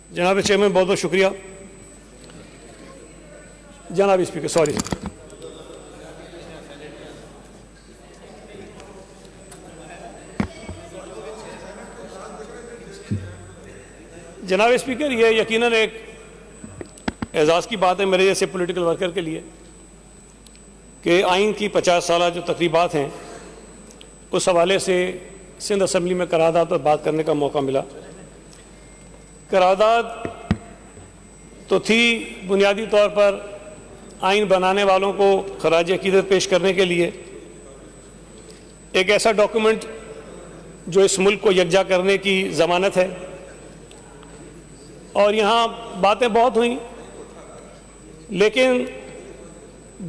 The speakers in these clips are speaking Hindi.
जनाब चेयरमैन, बहुत बहुत शुक्रिया। जनाब स्पीकर, सॉरी। जनाब स्पीकर, ये यकीनन एक एजाज़ की बात है मेरे जैसे पॉलिटिकल वर्कर के लिए कि आइन की 50 साल जो तकरीबात हैं उस हवाले से सिंध असम्बली में करारदाद पर बात करने का मौका मिला। करारदाद तो थी बुनियादी तौर पर आइन बनाने वालों को खराज अकीदत पेश करने के लिए, एक ऐसा डॉक्यूमेंट जो इस मुल्क को यकजा करने की ज़मानत है। और यहाँ बातें बहुत हुई, लेकिन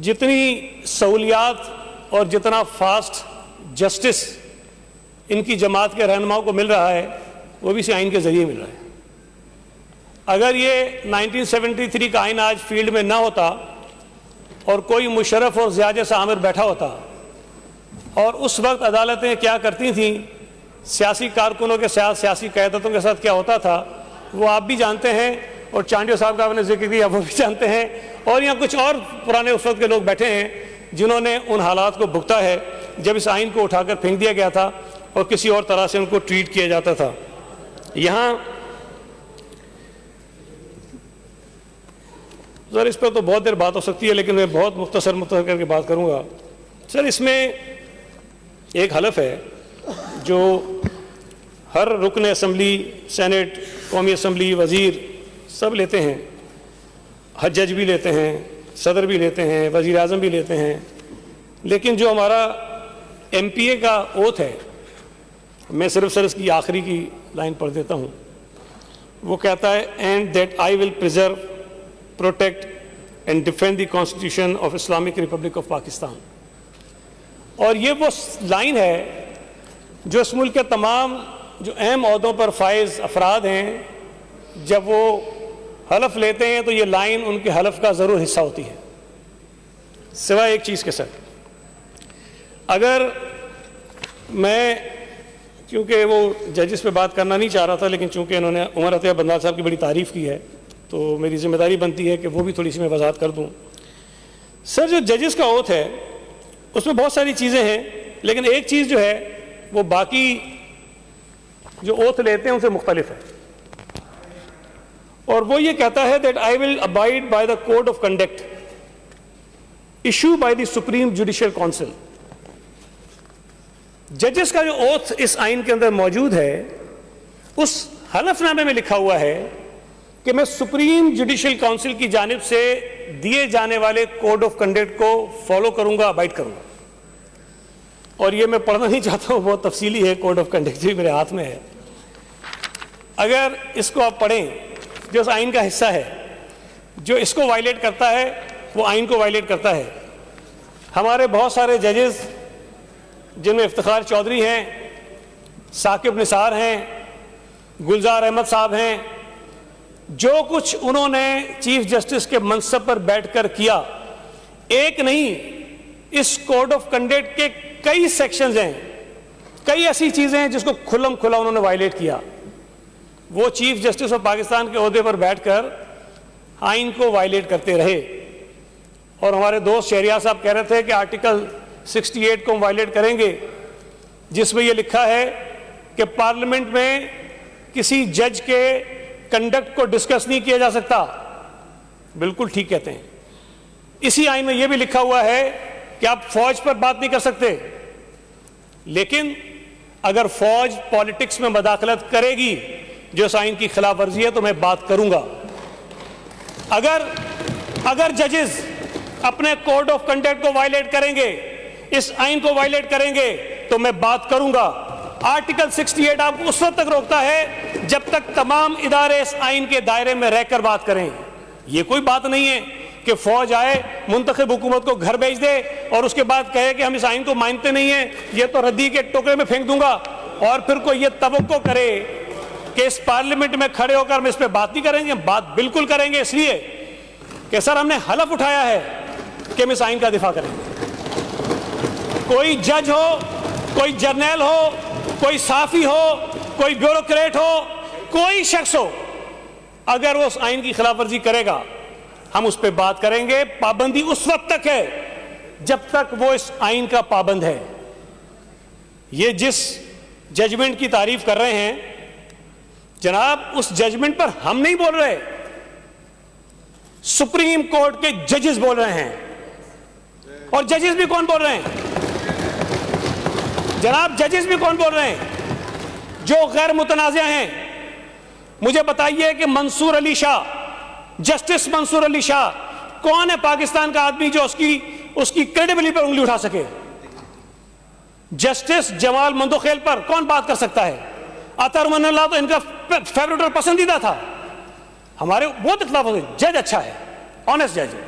जितनी सहूलियात और जितना फास्ट जस्टिस इनकी जमात के रहनुमाओं को मिल रहा है वो भी इस आइन के ज़रिए मिल रहा है। अगर ये 1973 का आइन आज फील्ड में ना होता और कोई मुशर्रफ और ज़िया जैसा आमिर बैठा होता, और उस वक्त अदालतें क्या करती थीं, सियासी कारकुनों के साथ, सियासी क़यादतों के साथ क्या होता था, वो आप भी जानते हैं और चांडियो साहब का आपने जिक्र किया वो भी जानते हैं, और यहाँ कुछ और पुराने उस वक्त के लोग बैठे हैं जिन्होंने उन हालात को भुगता है जब इस आइन को उठाकर फेंक दिया गया था और किसी और तरह से उनको ट्रीट किया जाता था। यहाँ सर इस पर तो बहुत देर बात हो सकती है, लेकिन मैं बहुत मुख्तसर करके बात करूँगा। सर इसमें एक हलफ है जो हर रुकन असम्बली, सेनेट, कौमी असम्बली, वज़ीर सब लेते हैं, हज जज भी लेते हैं, सदर भी लेते हैं, वज़ीर आज़म भी लेते हैं। लेकिन जो हमारा MPA का ओथ है, मैं सिर्फ सर इसकी आखिरी की लाइन पढ़ देता हूँ। वो कहता है, and that I will preserve, protect and defend the constitution of Islamic Republic of Pakistan. और ये वो लाइन है जो इस मुल्क के तमाम जो अहम ओहदों पर फाइज अफराद हैं, जब वो हलफ लेते हैं तो ये लाइन उनके हलफ का ज़रूर हिस्सा होती है, सिवाय एक चीज़ के सर। अगर मैं, क्योंकि वो जजेस पे बात करना नहीं चाह रहा था, लेकिन चूंकि इन्होंने उमर अतिया बंदाल साहब की बड़ी तारीफ़ की है तो मेरी जिम्मेदारी बनती है कि वो भी थोड़ी सी मैं वजाहत कर दूँ। सर जो जजेस का ओथ है उसमें बहुत सारी चीज़ें हैं, लेकिन एक चीज़ जो है वो बाकी जो ओथ लेते हैं उनसे मुख्तलिफ है, और वो ये कहता है that I will abide by the code of conduct issue by the supreme judicial council. जजेस का जो ओथ इस आइन के अंदर मौजूद है, उस हलफनामे में लिखा हुआ है कि मैं सुप्रीम जुडिशियल काउंसिल की जानिब से दिए जाने वाले कोड ऑफ कंडक्ट को फॉलो करूंगा, अबाइड करूंगा। और ये मैं पढ़ना नहीं चाहता हूँ, बहुत तफसीली है, कोड ऑफ कंडक्ट भी मेरे हाथ में है। अगर इसको आप पढ़ें, जो इस आइन का हिस्सा है, जो इसको वायलेट करता है वो आइन को वायलेट करता है। हमारे बहुत सारे जजेस जिनमें इफ्तिखार चौधरी हैं, साकिब निसार हैं, गुलजार अहमद साहब हैं, जो कुछ उन्होंने चीफ जस्टिस के मनसब पर बैठकर किया, एक नहीं, इस कोड ऑफ कंडक्ट के कई सेक्शंस हैं, कई ऐसी चीज़ें हैं जिसको खुल्लम खुला उन्होंने वायलेट किया। वो चीफ जस्टिस ऑफ पाकिस्तान के ओहदे पर बैठकर आइन को वायलेट करते रहे। और हमारे दोस्त शहरियार साहब कह रहे थे कि आर्टिकल 68 को हम वायलेट करेंगे, जिसमें यह लिखा है कि पार्लियामेंट में किसी जज के कंडक्ट को डिस्कस नहीं किया जा सकता। बिल्कुल ठीक कहते हैं। इसी आइन में यह भी लिखा हुआ है कि आप फौज पर बात नहीं कर सकते, लेकिन अगर फौज पॉलिटिक्स में मदाखलत करेगी जो इस आइन की खिलाफ वर्जी है तो मैं बात करूंगा। अगर जजेस अपने कोड ऑफ कंडक्ट को वायलेट करेंगे, इस आइन को वायलेट करेंगे, तो मैं बात करूंगा। आर्टिकल 68 आपको उस वक्त तक रोकता है जब तक तमाम इदारे इस आइन के दायरे में रहकर बात करें। यह कोई बात नहीं है कि फौज आए, मुंतखब हुकूमत को घर भेज दे और उसके बाद कहे कि हम इस आइन को मानते नहीं हैं, यह तो रद्दी के टोकरे में फेंक दूंगा, और फिर कोई यह तवक्को करे कि इस पार्लियामेंट में खड़े होकर हम इस पर बात नहीं करेंगे। बात बिल्कुल करेंगे, इसलिए कि सर हमने हलफ उठाया है कि हम इस आइन का दिफा करेंगे। कोई जज हो, कोई जर्नल हो, कोई साफी हो, कोई ब्यूरोक्रेट हो, कोई शख्स हो, अगर वो उस आइन की खिलाफ वर्जी करेगा हम उस पर बात करेंगे। पाबंदी उस वक्त तक है जब तक वो इस आइन का पाबंद है। ये जिस जजमेंट की तारीफ कर रहे हैं जनाब, उस जजमेंट पर हम नहीं बोल रहे, सुप्रीम कोर्ट के जजेस बोल रहे हैं। और जजेस भी कौन बोल रहे हैं जनाब? जजेस भी कौन बोल रहे हैं? जो गैर मुतनाज़िया हैं। मुझे बताइए कि मंसूर अली शाह, जस्टिस मंसूर अली शाह कौन है पाकिस्तान का आदमी जो उसकी क्रेडिबिलिटी पर उंगली उठा सके? जस्टिस जमाल मंदोखेल पर कौन बात कर सकता है? अतर मनल्लाह तो इनका फेवरेट और पसंदीदा था। हमारे बहुत इख्तिलाफ होते, जज अच्छा है, ऑनेस्ट जज है,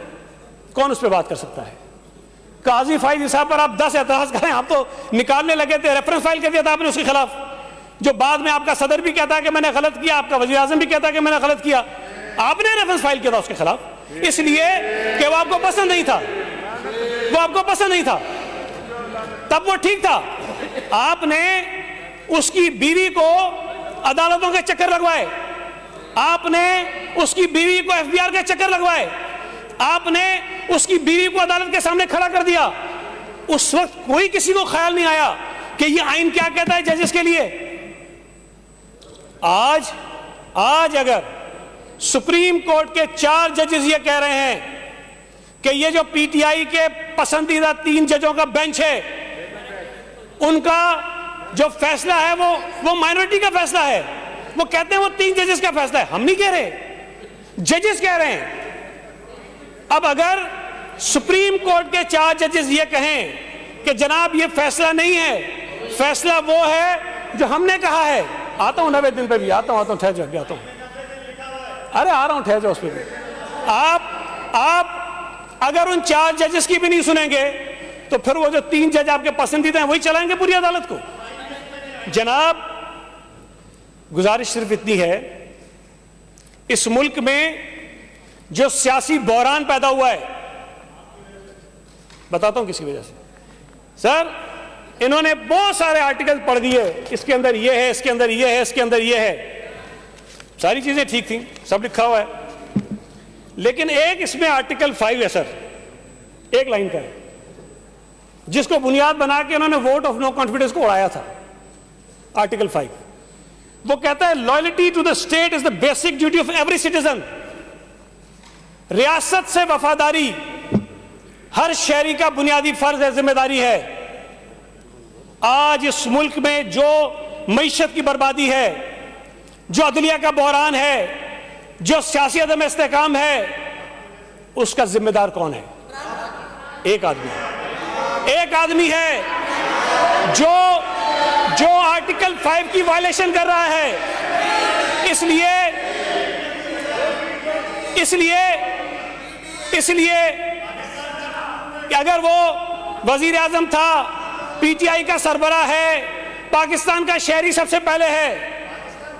कौन उस पर बात कर सकता है? काजी फाइज साहब पर आप 10 एतराज करें, आप तो निकालने लगे थे, रेफरेंस फाइल कर दिया था आपने उसके खिलाफ, जो बाद में आपका सदर भी कहता है कि मैंने गलत किया, आपका वजीर आजम भी कहता है कि मैंने गलत किया। आपने रेफरेंस फाइल किया था उसके खिलाफ, इसलिए कि वो आपको पसंद नहीं था, वो आपको पसंद नहीं था, तब वो ठीक था। आपने उसकी बीवी को अदालतों के चक्कर लगवाए, आपने उसकी बीवी को एफबीआर के चक्कर लगवाए, आपने उसकी बीवी को अदालत के सामने खड़ा कर दिया। उस वक्त कोई किसी को ख्याल नहीं आया कि ये आइन क्या कहता है जजेस के लिए। आज अगर सुप्रीम कोर्ट के 4 जजेस ये कह रहे हैं कि ये जो पीटीआई के पसंदीदा 3 जजों का बेंच है, उनका जो फैसला है वो माइनॉरिटी का फैसला है, वो कहते हैं वो 3 जजेस का फैसला है। हम नहीं कह रहे, जजेस कह रहे हैं। अब अगर सुप्रीम कोर्ट के 4 जजेस ये कहें कि जनाब ये फैसला नहीं है, फैसला वो है जो हमने कहा है, आता हूं 90 दिन पे भी आता हूं, ठहर जाओ, आता हूं, अरे आ रहा हूं, ठहर जाओ उस पर भी। आप अगर उन 4 जजेस की भी नहीं सुनेंगे तो फिर वो जो 3 जज आपके पसंदीदा हैं वही चलाएंगे पूरी अदालत को। जनाब, गुजारिश सिर्फ इतनी है, इस मुल्क में जो सियासी बहरान पैदा हुआ है, बताता हूं किसी वजह से। सर, इन्होंने बहुत सारे आर्टिकल पढ़ दिए, इसके अंदर ये है, इसके अंदर ये है, इसके अंदर ये है, सारी चीजें ठीक थी, सब लिखा हुआ है, लेकिन एक इसमें आर्टिकल 5 है सर, एक लाइन का है, जिसको बुनियाद बना के उन्होंने वोट ऑफ नो कॉन्फिडेंस को उड़ाया था। आर्टिकल 5 वो कहता है loyalty to the state is the basic duty of every citizen. रियासत से वफादारी हर शहरी का बुनियादी फर्ज है, जिम्मेदारी है। आज इस मुल्क में जो मईशत की बर्बादी है, जो अदलिया का बहरान है, जो सियासी अदम इस्तेहकाम है, उसका जिम्मेदार कौन है? एक आदमी है जो आर्टिकल 5 की वायलेशन कर रहा है। इसलिए कि अगर वो वजीर आजम था, पीटीआई का सरबराह है, पाकिस्तान का शहरी सबसे पहले है,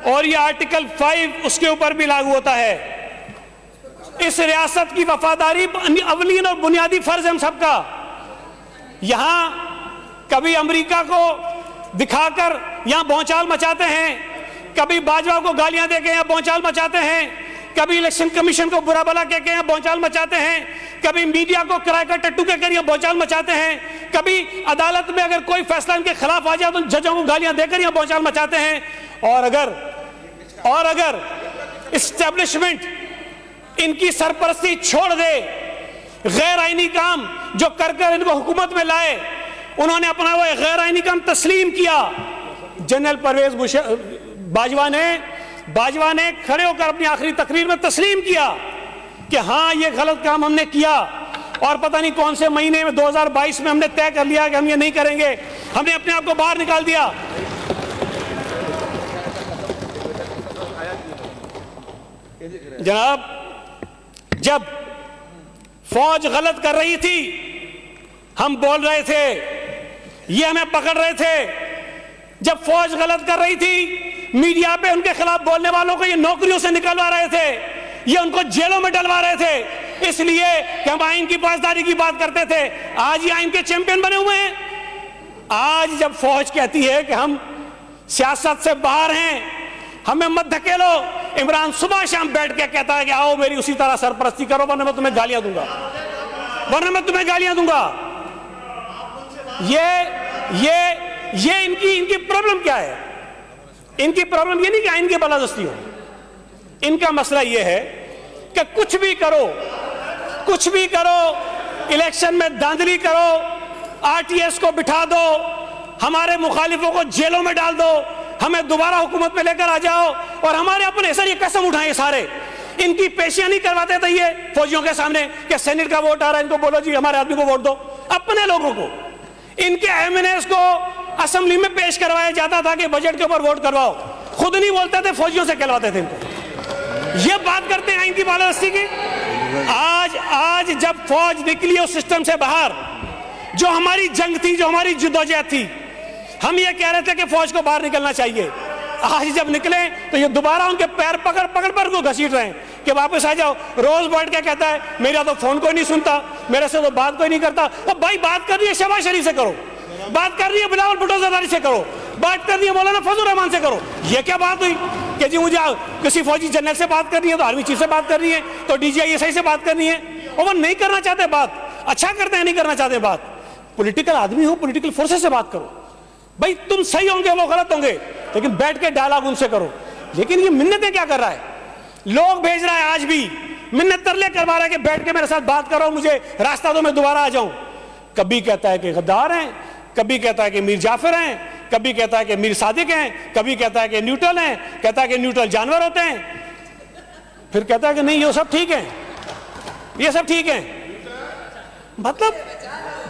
और ये आर्टिकल 5 उसके ऊपर भी लागू होता है। इस रियासत की वफादारी अवलीन और बुनियादी फर्ज हम सबका। यहां कभी अमेरिका को दिखाकर यहां भौचाल मचाते हैं, कभी बाजवा को गालियां देके यहां भौचाल मचाते हैं, कभी इलेक्शन कमीशन को बुरा भला कहकर यहां भौचाल मचाते हैं, कभी मीडिया को किराए का टट्टू कहकर यहां भौचाल मचाते हैं, कभी अदालत में अगर कोई फैसला इनके खिलाफ आ जाए तो जजों को गालियां देकर यहां भौचाल मचाते हैं। और अगर इस्टेब्लिशमेंट इनकी सरपरस्ती छोड़ दे, गैर आईनी काम जो कर इनको हुकूमत में लाए, उन्होंने अपना वो गैर आईनी काम तस्लीम किया। जनरल परवेज बाजवा ने खड़े होकर अपनी आखिरी तकरीर में तस्लीम किया कि हां ये गलत काम हमने किया, और पता नहीं कौन से महीने में 2022 में हमने तय कर लिया कि हम ये नहीं करेंगे, हमने अपने आप को बाहर निकाल दिया। जनाब, जब फौज गलत कर रही थी हम बोल रहे थे, ये हमें पकड़ रहे थे। जब फौज गलत कर रही थी मीडिया पे उनके खिलाफ बोलने वालों को ये नौकरियों से निकलवा रहे थे, ये उनको जेलों में डलवा रहे थे, इसलिए कि हम आइन की पासदारी की बात करते थे। आज ये आइन के चैंपियन बने हुए हैं। आज जब फौज कहती है कि हम सियासत से बाहर हैं, हमें मत धकेलो, इमरान सुबह शाम बैठ के कहता है कि आओ मेरी उसी तरह सरपरस्ती करो वरना मैं तुम्हें गालियां दूंगा, वरना मैं तुम्हें गालियां दूंगा। ये इनकी प्रॉब्लम क्या है? इनकी प्रॉब्लम ये नहीं कि आइन की बलादस्ती हो, इनका मसला ये है कि कुछ भी करो, इलेक्शन में धांधली करो, आरटीएस को बिठा दो, हमारे मुखालिफों को जेलों में डाल दो, हमें दोबारा हुकूमत में लेकर आ जाओ, और हमारे अपने सर ये कसम उठाए सारे। इनकी पेशियां नहीं करवाते थे ये फौजियों के सामने कि सेनेट का वोट आ रहा है, इनको बोलो जी हमारे आदमी को वोट दो। अपने लोगों को, इनके एमएनएस को असेंबली में पेश करवाया जाता था कि बजट के ऊपर वोट करवाओ, खुद नहीं बोलते थे, फौजियों से कहलवाते थे इनको। ये बात करते हैं आइन की बालादस्ती की। आज जब फौज निकली उस सिस्टम से बाहर, जो हमारी जंग थी, जो हमारी जद्दोजहद थी, हम ये कह रहे थे कि फौज को बाहर निकलना चाहिए। आज जब निकले तो ये दोबारा उनके पैर पकड़ को घसीट रहे हैं कि वापस आ जाओ। रोज बैठ के कहता है मेरा तो फोन कोई नहीं सुनता, मेरे से तो बात कोई नहीं करता। और भाई बात कर रही है शहबाज शरीफ से करो, बात कर रही है बिलावल भुट्टो ज़रदारी से करो, बात कर रही है मौलाना फजल रहमान से करो। ये क्या बात हुई कि जी मुझे किसी फौजी जनरल से बात करनी है तो आर्मी चीफ से बात करनी है, तो DGISI से बात करनी है, और वो नहीं करना चाहते बात। अच्छा करते हैं नहीं करना चाहते बात। पॉलिटिकल आदमी हो, पॉलिटिकल फोर्सेस से बात करो। भाई तुम सही होंगे वो गलत होंगे, लेकिन बैठ के डायलॉग उनसे करो। लेकिन ये मिन्नतें क्या कर रहा है? लोग भेज रहा है, आज भी मिन्नत तरले करवा रहा है कि बैठ के मेरे साथ बात करो, मुझे रास्ता दो, मैं दोबारा आ जाऊं। कभी कहता है कि गद्दार हैं, कभी कहता है कि मीर जाफर हैं, कभी कहता है कि मीर सादिक हैं, कभी कहता है कि न्यूट्रल हैं, कहता है कि न्यूट्रल जानवर होते हैं, फिर कहता है कि नहीं ये सब ठीक है, ये सब ठीक है। मतलब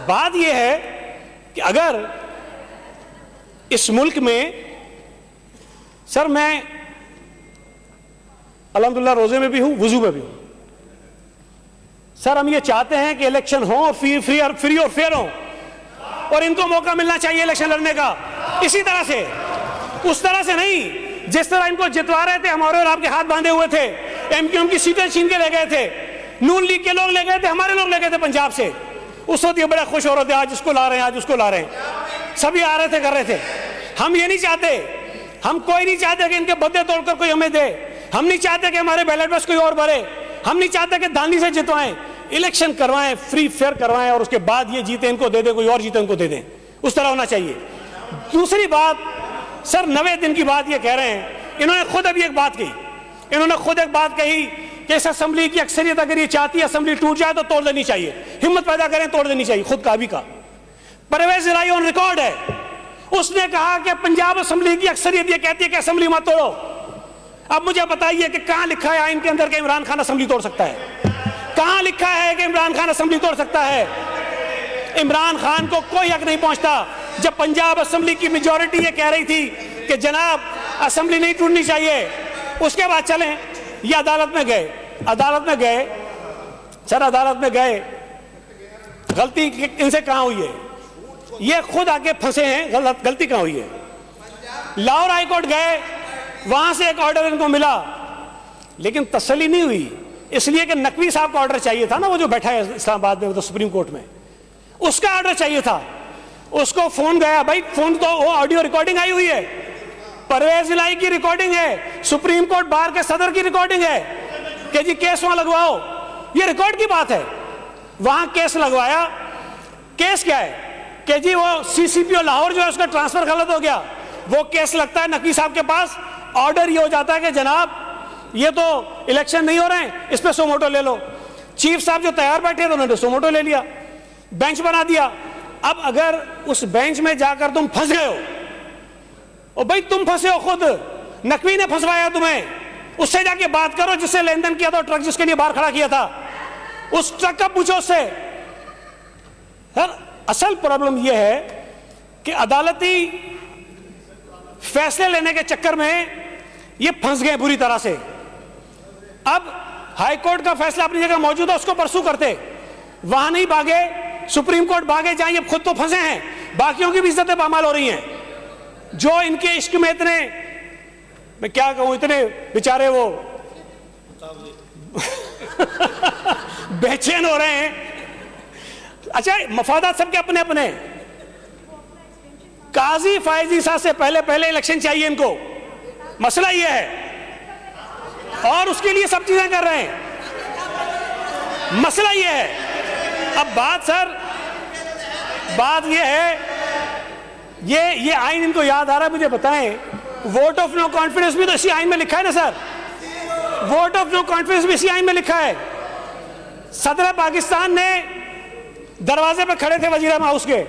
बात यह है कि अगर इस मुल्क में, सर मैं अल्हम्दुलिल्लाह रोजे में भी हूं, वुजू में भी हूं, सर हम ये चाहते हैं कि इलेक्शन हो और फ्री और फेयर हो, और इनको मौका मिलना चाहिए इलेक्शन लड़ने का, इसी तरह से, उस तरह से नहीं जिस तरह इनको जितवा रहे थे, हमारे और आपके हाथ बांधे हुए थे, MQM की सीटें छीन के ले गए थे, नून लीग के लोग ले गए थे, हमारे लोग ले गए थे पंजाब से। उस वक्त ये बड़े खुश हो रहे थे, आज इसको ला रहे हैं, आज उसको ला रहे हैं, सभी आ रहे थे, कर रहे थे। हम ये नहीं चाहते, हम कोई नहीं चाहते कि इनके बदले तोड़कर कोई हमें दे, हम नहीं चाहते कि हमारे बैलेट बॉक्स कोई और भरे, हम नहीं चाहते कि दांडी से जितवाएं, इलेक्शन करवाएं, फ्री फेयर करवाएं, और उसके बाद ये जीते इनको दे दे, कोई और जीते उनको दे दें, उस तरह होना चाहिए। दूसरी बात, सर 90 दिन की बात ये कह रहे हैं, इन्होंने खुद अभी एक बात कही कि इस असेंबली की अक्सरियत अगर ये चाहती है असेंबली टूट जाए तो तोड़ देनी चाहिए, हिम्मत पैदा करें, तोड़ देनी चाहिए। खुद का अभी का परवेज इलाही ऑन रिकॉर्ड है, उसने कहा कि पंजाब असेंबली की अक्सरियत ये कहती है कि असेंबली मत तोड़ो। अब मुझे बताइए कि कहां लिखा है आइन के अंदर कि इमरान खान असेंबली तोड़ सकता है? कहां लिखा है कि इमरान खान असेंबली तोड़ सकता है? इमरान खान को कोई हक नहीं पहुंचता। जब पंजाब असेंबली की मेजॉरिटी ये कह रही थी कि जनाब असेंबली नहीं टूटनी चाहिए, उसके बाद चलें, ये अदालत में गए, सर अदालत में गए, गलती इनसे कहां हुई है? ये खुद आके फंसे हैं, गलती कहां हुई है? लाहौर हाई कोर्ट गए, वहां से एक ऑर्डर इनको मिला, लेकिन तसल्ली नहीं हुई, इसलिए कि नकवी साहब का ऑर्डर चाहिए था ना, वो जो बैठा है इस्लामाबाद में, तो सुप्रीम कोर्ट में, उसका ऑर्डर चाहिए था। उसको फोन गया, भाई फोन तो वो ऑडियो रिकॉर्डिंग आई हुई है, परवेज इलाही की रिकॉर्डिंग है, सुप्रीम कोर्ट बार के सदर की रिकॉर्डिंग है कि जी केस वहां लगवाओ, ये रिकॉर्ड की बात है। वहां केस लगवाया, केस क्या है कि जी वो CCPO लाहौर जो है उसका ट्रांसफर गलत हो गया, वो केस लगता है नकवी साहब के पास, ऑर्डर ये हो जाता है कि जनाब ये तो इलेक्शन नहीं हो रहे हैं, इस पे सोमोटो ले लो। चीफ साहब जो तैयार बैठे थे उन्होंने सोमोटो ले लिया, बेंच बना दिया। अब अगर उस बेंच में जाकर तुम फंस गए हो, और भाई तुम फंसे हो खुद, नकवी ने फंसवाया तुम्हें, उससे जाके बात करो जिससे लेन देन किया था, ट्रक जिसके लिए बाहर खड़ा किया था, उस ट्रक का पूछो उससे। सर असल प्रॉब्लम यह है कि अदालती फैसले लेने के चक्कर में ये फंस गए बुरी तरह से। अब हाई कोर्ट का फैसला अपनी जगह मौजूद है, उसको परसू करते, वहां नहीं भागे, सुप्रीम कोर्ट भागे, जहां ये खुद तो फंसे हैं, बाकियों की भी इज्जतें पामाल हो रही हैं, जो इनके इश्क में इतने, मैं क्या कहूं, इतने बेचारे वो बेचैन हो रहे हैं। अच्छा, मफादात सबके अपने अपने। काजी फायजी साहब से पहले इलेक्शन चाहिए इनको, मसला ये है। और उसके लिए सब चीजें कर रहे हैं। मसला ये है, अब बात ये है, ये आइन इनको याद आ रहा है, मुझे बताएं, वोट ऑफ नो कॉन्फिडेंस भी तो इसी आइन में लिखा है ना sir, vote of no confidence भी इसी आइन में लिखा है। सदर पाकिस्तान ने दरवाजे पे खड़े थे वजीर आज़म हाउस के,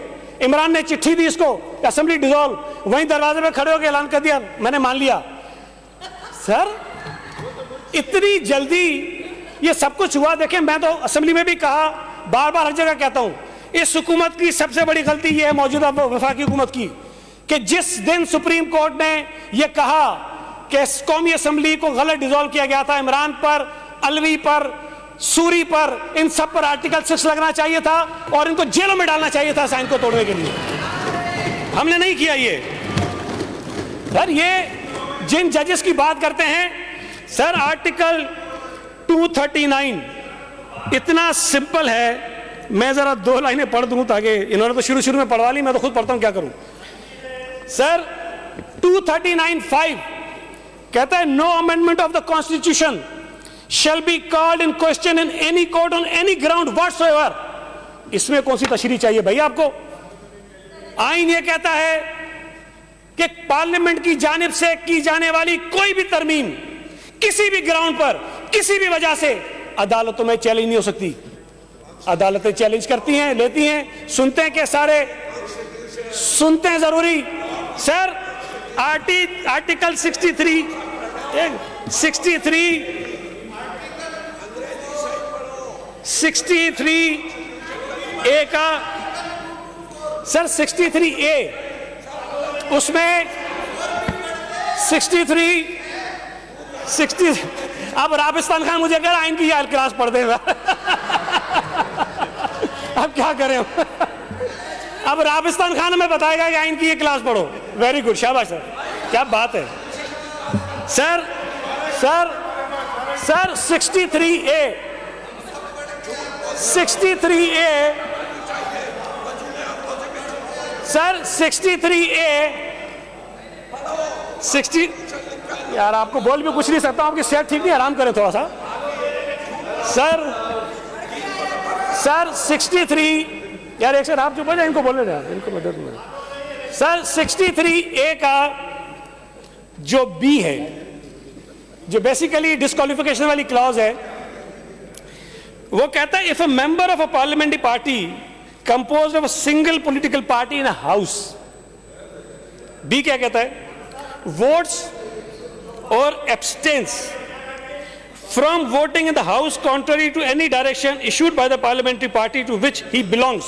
इमरान ने चिट्ठी दी इसको, असेंबली डिसॉल्व, वहीं दरवाजे पे खड़े होकर ऐलान कर दिया, मैंने मान लिया। सर इतनी जल्दी ये सब कुछ हुआ। देखें, मैं तो असेंबली में भी कहा, बार बार हर जगह कहता हूं, इस हुकूमत की सबसे बड़ी गलती यह है, मौजूदा वफाकी हुकूमत की, कि जिस दिन सुप्रीम कोर्ट ने यह कहा कि कौमी असेंबली को गलत डिसॉल्व किया गया था, इमरान पर, अलवी पर, सूरी पर, इन सब पर आर्टिकल 6 लगना चाहिए था और इनको जेलों में डालना चाहिए था साइन को तोड़ने के लिए। हमने नहीं किया ये। सर ये जिन जजेस की बात करते हैं, सर आर्टिकल 239 इतना सिंपल है, मैं जरा 2 लाइनें पढ़ दूं ताकि, इन्होंने तो शुरू में पढ़वा ली, मैं तो खुद पढ़ता हूं, क्या करूं। सर 239(5) कहता है, no amendment of the constitution shall be called in question in any court on any ground whatsoever। इसमें कौन सी तशरीह चाहिए भाई आपको? आइन ये कहता है कि पार्लियामेंट की जानिब से की जाने वाली कोई भी तरमीम किसी भी ग्राउंड पर किसी भी वजह से अदालतों में चैलेंज नहीं हो सकती। अदालतें चैलेंज करती हैं, लेती हैं, सुनते हैं कि सारे सुनते हैं जरूरी। सर आर्टिकल 63A का, सर 63A, उसमें 60 अब राबिस्तान खान मुझे कह रहा आइन की क्लास पढ़ देगा। अब क्या करें? अब राबिस्तान खान हमें बताएगा कि आइन की ये क्लास पढ़ो। वेरी गुड, शाबाश सर, क्या बात है। सर 63A 60 यार आपको बोल भी कुछ नहीं सकता, आपकी सेहत ठीक नहीं, आराम करें थोड़ा सा। सर 63 यार, एक सर आप जो बोले इनको बोलने दें, इनको मदद में। सर 63A का जो बी है, जो बेसिकली डिस्क्वालिफिकेशन वाली क्लॉज है, वो कहता है, if a member of a parliamentary party composed of a single political party in a house, B क्या कहता है, वोट्स और abstains from voting in the house contrary to any direction issued by the parliamentary party to which he belongs.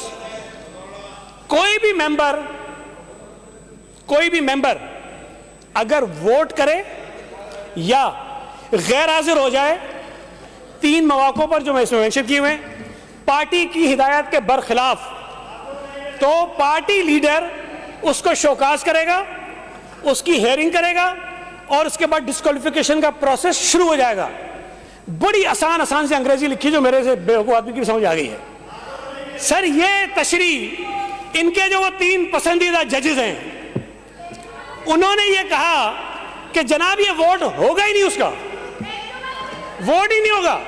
कोई भी मेंबर अगर वोट करे या गैर हाजिर हो जाए, 3 मौकों पर जो मैं इसमें मेंशन किए हुए हैं, पार्टी की हिदायत के बरखिलाफ, तो पार्टी लीडर उसको शोकाज करेगा, उसकी हेयरिंग करेगा और उसके बाद डिस्क्वालिफिकेशन का प्रोसेस शुरू हो जाएगा। बड़ी आसान से अंग्रेजी लिखी जो मेरे से बेवकूफ आदमी की समझ आ गई है। सर ये तशरीह इनके जो वो 3 पसंदीदा जजेस हैं, उन्होंने ये कहा कि जनाब ये वोट होगा ही नहीं, उसका वोट ही नहीं होगा।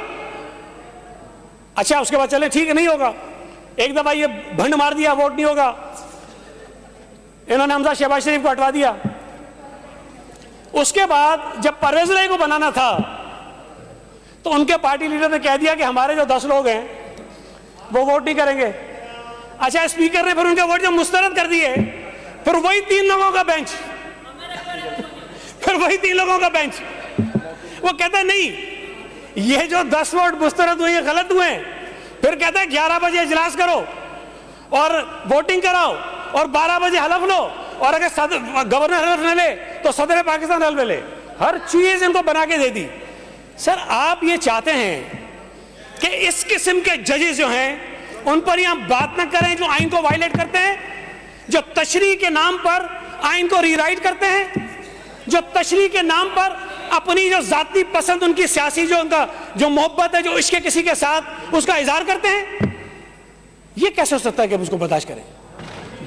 अच्छा, उसके बाद चले ठीक है, नहीं होगा, एक दफा ये भंड मार दिया, वोट नहीं होगा, इन्होंने हमजा शहबाज शरीफ को हटवा दिया। उसके बाद जब परवेज इलाही को बनाना था तो उनके पार्टी लीडर ने कह दिया कि हमारे जो 10 लोग हैं वो वोट नहीं करेंगे। अच्छा, स्पीकर ने फिर उनके वोट जब मुस्तरद कर दिए, फिर वही 3 लोगों का बेंच वो कहता है नहीं, ये जो 10 वोट मुस्तरद हुए गलत हुए। फिर कहता है 11 बजे इजलास करो और वोटिंग कराओ और 12 बजे हलफ लो, और अगर गवर्नर हलफ न ले तो सदर पाकिस्तान हलफ ले। हर चीज इनको बना के दे दी। सर आप ये चाहते हैं कि इस किस्म के जजेस जो हैं उन पर यहां बात न करें, जो आइन को वायलेट करते हैं, जो तशरीह के नाम पर आइन को रीराइट करते हैं, जो तशरीह के नाम पर अपनी जो जाती पसंद, उनकी सियासी जो उनका जो मोहब्बत है, जो इश्क है किसी के साथ, उसका इजहार करते हैं। ये कैसे हो सकता है कि हम उसको बर्दाश्त करें?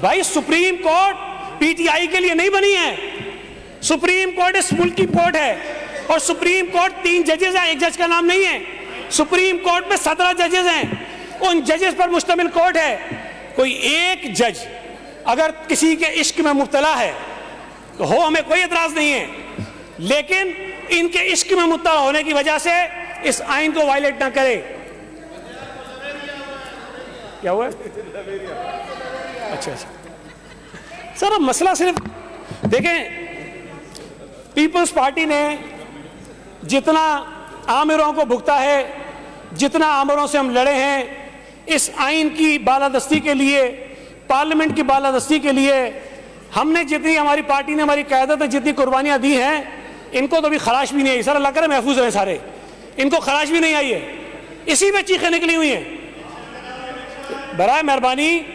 भाई सुप्रीम कोर्ट पीटीआई के लिए नहीं बनी है। सुप्रीम कोर्ट इस मुल्क की कोर्ट है। और सुप्रीम कोर्ट 3 जजेस हैं, एक जज का नाम नहीं है। सुप्रीम कोर्ट में 17 जजेस हैं, उन जजेस पर मुश्तमिल कोर्ट है। कोई एक जज अगर किसी के इश्क में मुब्तला है तो हो, हमें कोई एतराज नहीं है, लेकिन इनके इश्क में मुब्तला होने की वजह से इस आइन को वायलेट ना करे। क्या हुआ? अच्छा सर, अब मसला सिर्फ देखें, पीपल्स पार्टी ने जितना आमिरों को भुगता है, जितना आमिरों से हम लड़े हैं, इस आइन की बालादस्ती के लिए, पार्लियामेंट की बालादस्ती के लिए हमने जितनी, हमारी पार्टी ने, हमारी क़यादत ने जितनी कुर्बानियां दी हैं, इनको तो अभी खराश भी नहीं आई। सर अल्लाह करे महफूज रहे सारे, इनको खराश भी नहीं आई है, इसी में चीखें निकली हुई हैं। बराए मेहरबानी,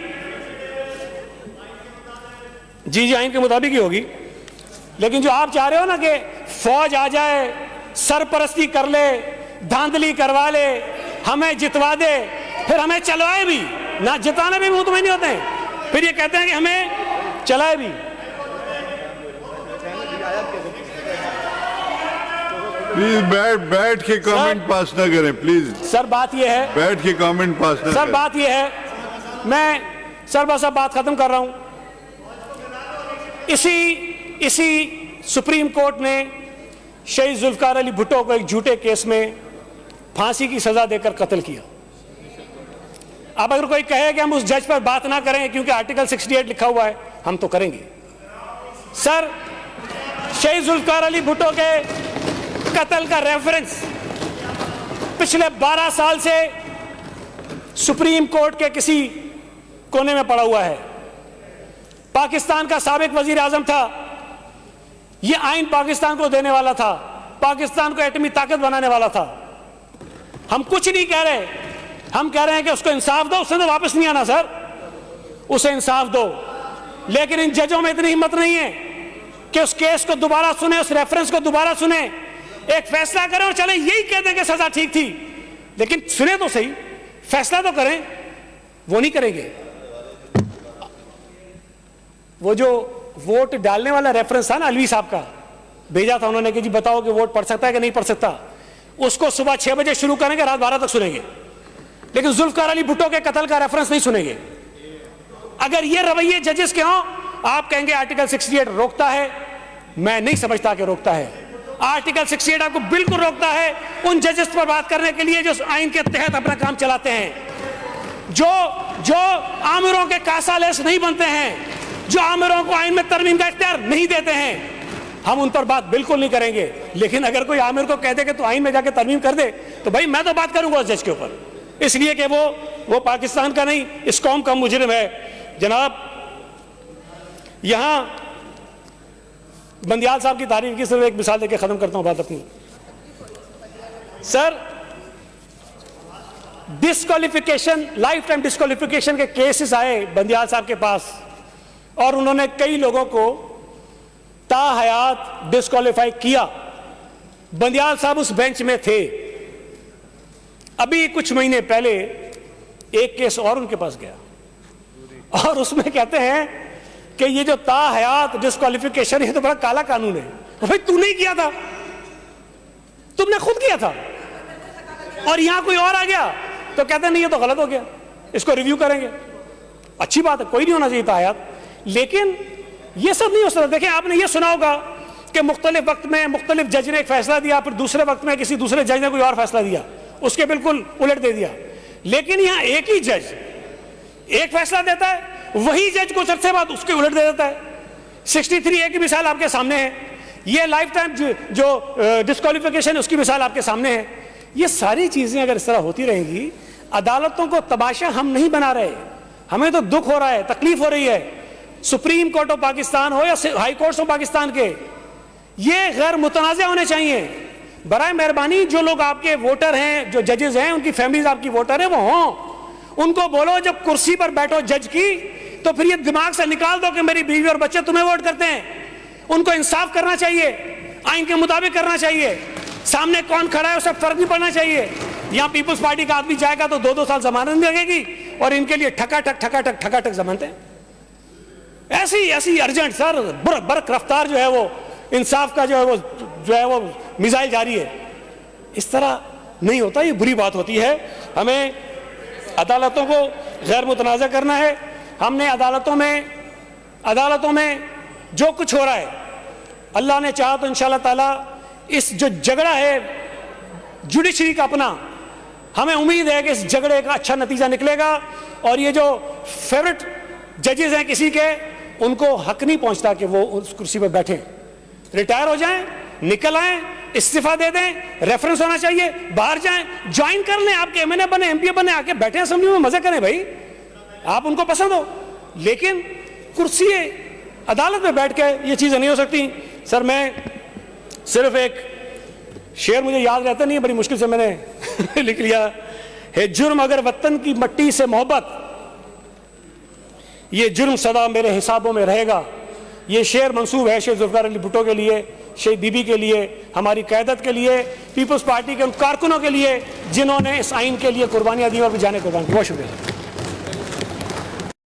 जी आइन के मुताबिक ही होगी, लेकिन जो आप चाह रहे हो ना कि फौज आ जाए, सरपरस्ती कर ले, धांधली करवा ले, हमें जितवा दे, फिर हमें चलवाए भी ना, जिताने में भी मुतमईन नहीं होते हैं, फिर ये कहते हैं कि हमें चलाए भी। प्लीज बैठ के कमेंट पास ना करें, प्लीज। सर बात ये है, बैठ के कमेंट पास ना सर करें। बात ये है, मैं सर बस अब बात खत्म कर रहा हूं। इसी सुप्रीम कोर्ट ने शहीद जुल्फकार अली भुट्टो को एक झूठे केस में फांसी की सजा देकर कत्ल किया। अब अगर कोई कहे कि हम उस जज पर बात ना करें क्योंकि आर्टिकल 68 लिखा हुआ है, हम तो करेंगे। सर शहीद जुल्फकार अली भुट्टो के कत्ल का रेफरेंस पिछले 12 साल से सुप्रीम कोर्ट के किसी कोने में पड़ा हुआ है। पाकिस्तान का साबिक वजीर आजम था, यह आइन पाकिस्तान को देने वाला था, पाकिस्तान को एटमी ताकत बनाने वाला था। हम कुछ नहीं कह रहे, हम कह रहे हैं कि उसको इंसाफ दो, उसने तो वापस नहीं आना सर, उसे इंसाफ दो। लेकिन इन जजों में इतनी हिम्मत नहीं है कि उस केस को दोबारा सुने, उस रेफरेंस को दोबारा सुने, एक फैसला करें और चले यही कह दें कि सजा ठीक थी, लेकिन सुने तो सही, फैसला तो करें। वो नहीं करेंगे। वो जो वोट डालने वाला रेफरेंस था ना, अलवी साहब का भेजा था उन्होंने कि जी बताओ कि वोट पढ़ सकता है कि नहीं पढ़ सकता, उसको सुबह 6 बजे शुरू करेंगे, रात 12 तक सुनेंगे, लेकिन जुल्फकार अली भुट्टो के कत्ल का रेफरेंस नहीं सुनेंगे। अगर ये रवैये जजेस के हों, आप कहेंगे आर्टिकल 68 रोकता है, मैं नहीं समझता कि रोकता है। आर्टिकल 68 आपको बिल्कुल रोकता है उन जजेस पर बात करने के लिए जो आइन के तहत अपना काम चलाते हैं, जो आमिरों के कासालेस नहीं बनते हैं, जो आमिरों को आइन में तरमीम का इख्तियार नहीं देते हैं, हम उन पर बात बिल्कुल नहीं करेंगे। लेकिन अगर कोई आमिर को कह दे कि तू आइन में जाके तरमीम कर दे, तो भाई मैं तो बात करूंगा उस जज के ऊपर, इसलिए कि वो पाकिस्तान का नहीं, इस कौम का मुजरिम है। जनाब, यहां बंदियाल साहब की तारीफ की सिर्फ एक मिसाल देकर खत्म करता हूं बात अपनी। Sir disqualification, life time disqualification के केसेस आए बंदियाल साहब के पास, और उन्होंने कई लोगों को ताहयात डिस्क्वालीफाई किया। बंदियाल साहब उस बेंच में थे। अभी कुछ महीने पहले एक केस और उनके पास गया, और उसमें कहते हैं कि ये जो ताहयात डिस्क्वालिफिकेशन है तो बड़ा काला कानून है। तो भाई तू नहीं किया था, तुमने खुद किया था, और यहां कोई और आ गया तो कहते हैं नहीं ये तो गलत हो गया, इसको रिव्यू करेंगे। अच्छी बात है, कोई नहीं होना चाहिए ताहयात, लेकिन ये सब नहीं हो सकता। देखिए आपने ये सुना होगा कि मुख्तलिफ वक्त में मुख्तलिफ जज ने एक फैसला दिया, फिर दूसरे वक्त में किसी दूसरे जज ने कोई और फैसला दिया, उसके बिल्कुल उलट दे दिया। लेकिन यहां एक ही जज एक फैसला देता है, वही जज कुछ अर्से बाद उसके उलट दे देता है। 63A की मिसाल आपके सामने है, ये लाइफ टाइम जो डिस्क्वालिफिकेशन है उसकी मिसाल आपके सामने है। ये सारी चीजें अगर इस तरह होती रहेंगी, अदालतों को तमाशा हम नहीं बना रहे, हमें तो दुख हो रहा है, तकलीफ हो रही है। सुप्रीम कोर्ट ऑफ पाकिस्तान हो या हाई कोर्ट ऑफ पाकिस्तान के, ये गैर मुतनाज़ होने चाहिए। बराए मेहरबानी जो लोग आपके वोटर हैं, जो जजेस हैं, उनकी फैमिलीज आपकी वोटर है, वो हों, उनको बोलो जब कुर्सी पर बैठो जज की, तो फिर ये दिमाग से निकाल दो कि मेरी बीवी और बच्चे तुम्हें वोट करते हैं। उनको इंसाफ करना चाहिए, आइन के मुताबिक करना चाहिए, सामने कौन खड़ा है उससे फर्क नहीं पड़ना चाहिए। यहाँ पीपल्स पार्टी का आदमी जाएगा तो 2-2 साल जमानत लगेगी, और इनके लिए ठकाठक जमानतें। ऐसी अर्जेंट सर बरक रफ्तार जो है वो इंसाफ का जो है वो मिसाइल जारी है। इस तरह नहीं होता, ये बुरी बात होती है। हमें अदालतों को गैर मुतनाज़ा करना है। हमने अदालतों में जो कुछ हो रहा है, अल्लाह ने चाहा तो इंशाअल्लाह ताला इस जो झगड़ा है जुडिशरी का अपना, हमें उम्मीद है कि इस झगड़े का अच्छा नतीजा निकलेगा और ये जो फेवरेट जजेस हैं किसी के, उनको हक नहीं पहुंचता कि वो उस कुर्सी पर बैठें। रिटायर हो जाएं, निकल आएं, इस्तीफा दे दें, रेफरेंस होना चाहिए, बाहर जाएं, ज्वाइन कर लें, आपके एमएनए बने, एमपीए बने, आके बैठे असेंबली में, मजे करें भाई, आप उनको पसंद हो। लेकिन कुर्सी अदालत में बैठ के ये चीज़ें नहीं हो सकती। सर मैं सिर्फ एक शेर मुझे याद रहता नहीं है, बड़ी मुश्किल से मैंने लिख लिया है, जुर्म अगर वतन की मट्टी से मोहब्बत, ये जुर्म सदा मेरे हिसाबों में रहेगा। ये शेर मंसूब है शहीद जुल्फ़िकार अली भुट्टो के लिए, शहीद बीबी के लिए, हमारी क़यादत के लिए, पीपल्स पार्टी के उन कारकुनों के लिए जिन्होंने इस आइन के लिए कुर्बानियाँ दी और भी जाने कुर्बान की। बहुत शुक्रिया।